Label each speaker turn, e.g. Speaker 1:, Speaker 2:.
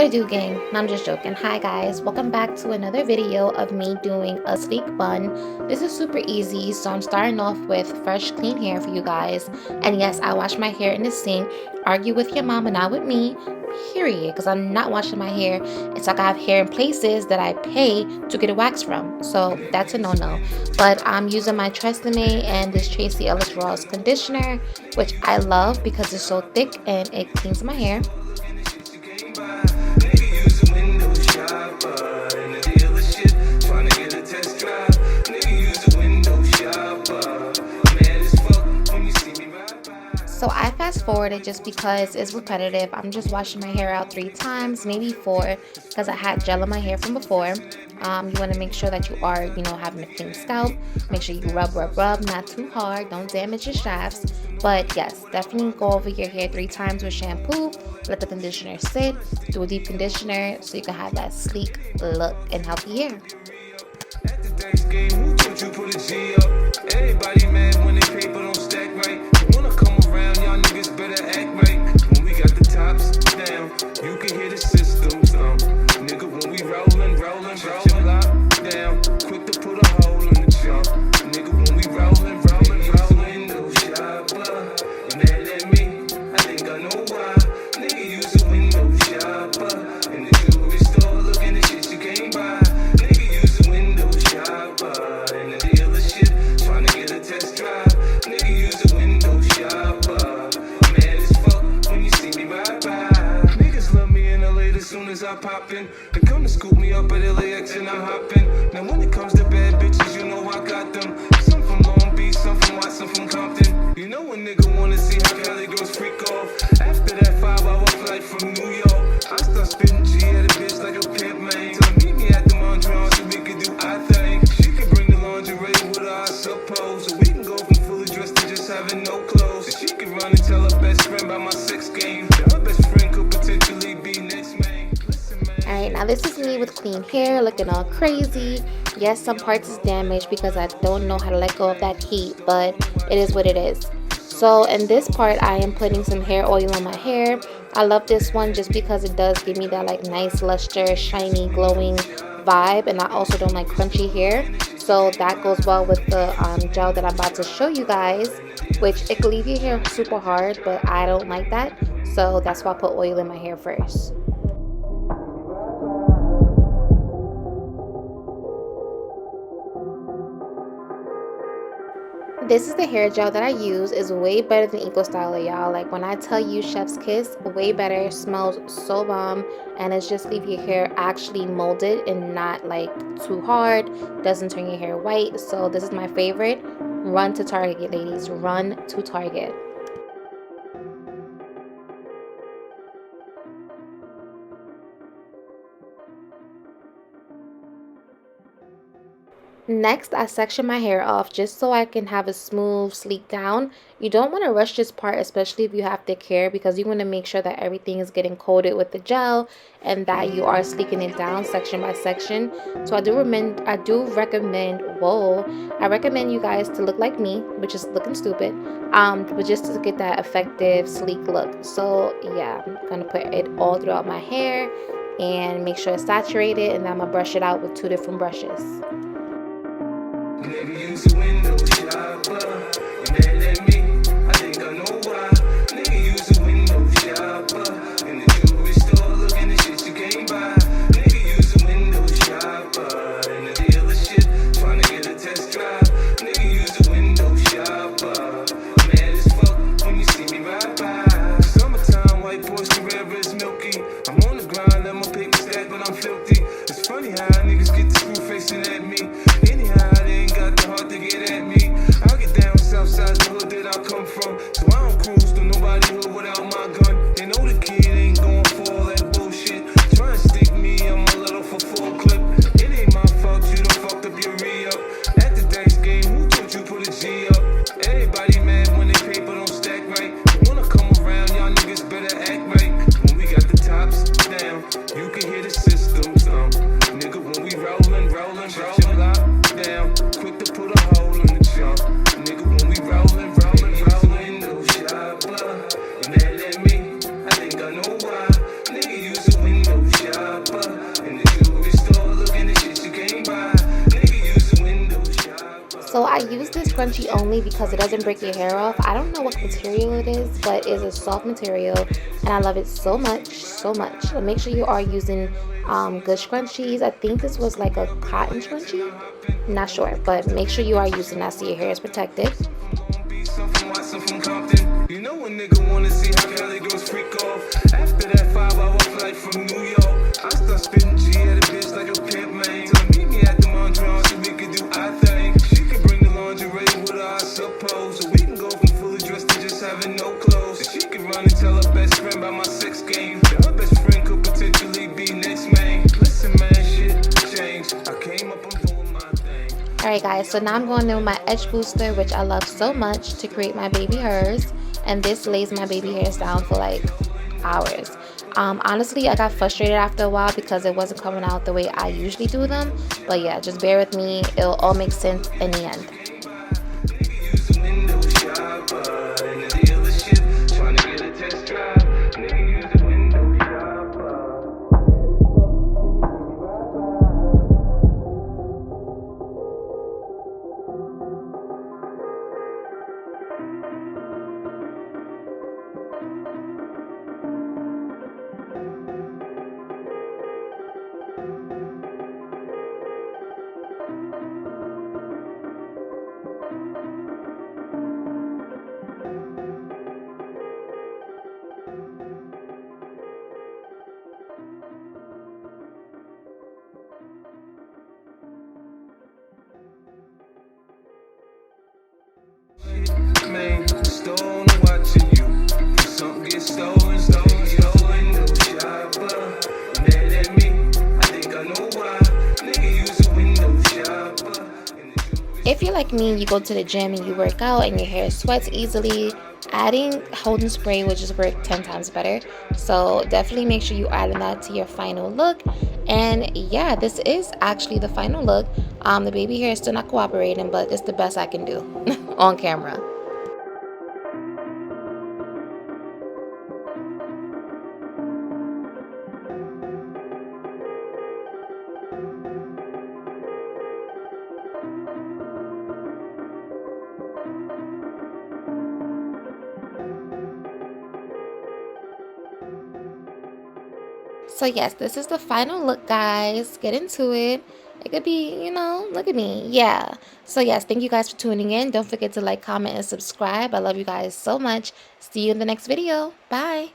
Speaker 1: What it do, gang? No, I'm just joking. Hi guys, welcome back to another video of me doing a sleek bun. This is super easy, so I'm starting off with fresh clean hair for you guys. And yes, I wash my hair in the sink. Argue with your mama, not with me, period, because I'm not washing my hair. It's like I have hair in places that I pay to get a wax from, so that's a no-no. But I'm using my Tresemme and this Tracee Ellis Ross conditioner, which I love because it's so thick and it cleans my hair. So I fast forwarded just because it's repetitive. I'm just washing my hair out 3 times, maybe 4, because I had gel in my hair from before. You want to make sure that you are, having a clean scalp. Make sure you rub, not too hard. Don't damage your shafts. But yes, definitely go over your hair 3 times with shampoo. Let the conditioner sit. Do a deep conditioner so you can have that sleek look and healthy hair.
Speaker 2: At the dice game, who told you put a G up? Everybody mad when they paper don't stack right. You wanna come around, y'all niggas better act right. When we got the tops down, you can hear the systems. Nigga, when we rollin', shut your block down. Quick to put a hole in the jump. Nigga, when we rollin', window shopper. You mad at me? I think I know why. Nigga, use a window shopper. In the jewelry store, looking at shit you can't buy. I pop in, they come to scoop me up at LAX and I hop in. Now when it comes to bad bitches, you know I got them. Some from Long Beach, some from Watson, some from Compton. You know a nigga wanna see how Cali girls freak off. After that 5-hour flight from New York, I start spitting G at a bitch like a pimp, man. So meet me at the Mondrian so we can do our thing. She can bring the lingerie with her, I suppose. So we can go from fully dressed to just having no clothes. So she can run and tell her best friend about my sex game. Her best friend could potentially be next, man.
Speaker 1: Alright, now this is me with clean hair, looking all crazy. Yes, some parts is damaged because I don't know how to let go of that heat, but it is what it is. So in this part, I am putting some hair oil on my hair. I love this one just because it does give me that like nice luster, shiny, glowing vibe, and I also don't like crunchy hair. So that goes well with the gel that I'm about to show you guys, which it can leave your hair super hard, but I don't like that. So that's why I put oil in my hair first. This is the hair gel that I use. Is way better than Eco Styler, y'all. Like when I tell you chef's kiss, way better, smells so bomb, and it's just leave your hair actually molded and not like too hard, doesn't turn your hair white. So this is my favorite. Run to Target, ladies, run to Target. Next, I section my hair off just so I can have a smooth, sleek down. You don't want to rush this part, especially if you have thick hair, because you want to make sure that everything is getting coated with the gel and that you are sleeking it down section by section. So I recommend you guys to look like me, which is looking stupid, but just to get that effective, sleek look. So yeah, I'm gonna put it all throughout my hair and make sure it's saturated, and then I'm gonna brush it out with 2 different brushes.
Speaker 2: Nigga, use a window shopper. You mad at me? I think I know why. Nigga, use a window shopper. In the jewelry store, looking at shit you can't buy. Nigga, use a window shopper. In the dealership, trying to get a test drive. Nigga, use a window shopper. Mad as fuck when you see me ride by. Summertime, white Porsche Carrera is milky. I'm on the grind, let my paper stack, but I'm filthy. It's funny how niggas get the screw facing at me. Anyhow, got the heart to get at me. I'll get down south side the hood that I come from. So I don't cruise to nobody hood without my gun. They know the kid ain't going for all that bullshit. Try and stick me, I'm a little for full clip. It ain't my fault, you done fucked up your re-up. At the dice game, who told you put a G up? Everybody mad when they paper don't stack right. You wanna come around, y'all niggas better act right. When we got the tops down, you can hear the systems. Nigga, when we rollin', shut your block down. Quick to put a hole in the jump. Nigga, when we rollin', window shopper. You mad at me? I think I know why. Nigga, use a window shopper.
Speaker 1: So I use this scrunchie only because it doesn't break your hair off. I don't know what material it is, but it's a soft material and I love it so much, so much. So make sure you are using good scrunchies. I think this was like a cotton scrunchie. I'm not sure, but make sure you are using that so your hair is protected.
Speaker 2: You know a nigga wanna see how Cali girls freak off. After that 5-hour flight from New York, I start spitting G at a bitch like a pimp, man. So meet me at the Mondrian so we can do our thing. She can bring the lingerie with her, I suppose. So we can go from fully dressed to just having no clothes. She can run and tell her best friend about my sex game. Her best friend could potentially be next, man. Listen, man, shit changed. I came up, I'm doing my thing.
Speaker 1: Alright guys, so now I'm going in with my edge booster, which I love so much, to create my baby hairs. And this lays my baby hairs down for like hours. Honestly, I got frustrated after a while because it wasn't coming out the way I usually do them. But yeah, just bear with me. It'll all make sense in the end.
Speaker 2: Man, stone watching you. Something get stolen, window shopper. Mad at me, I think I know why. Nigga use a window shopper.
Speaker 1: If you're like me, you go to the gym and you work out and your hair sweats easily, adding Holden spray will just work 10 times better. So definitely make sure you add that to your final look. And yeah, this is actually the final look. The baby hair is still not cooperating, but it's the best I can do on camera. So yes, this is the final look, guys. Get into it. It could be, you know, look at me. Yeah. So yes, thank you guys for tuning in. Don't forget to like, comment, and subscribe. I love you guys so much. See you in the next video. Bye.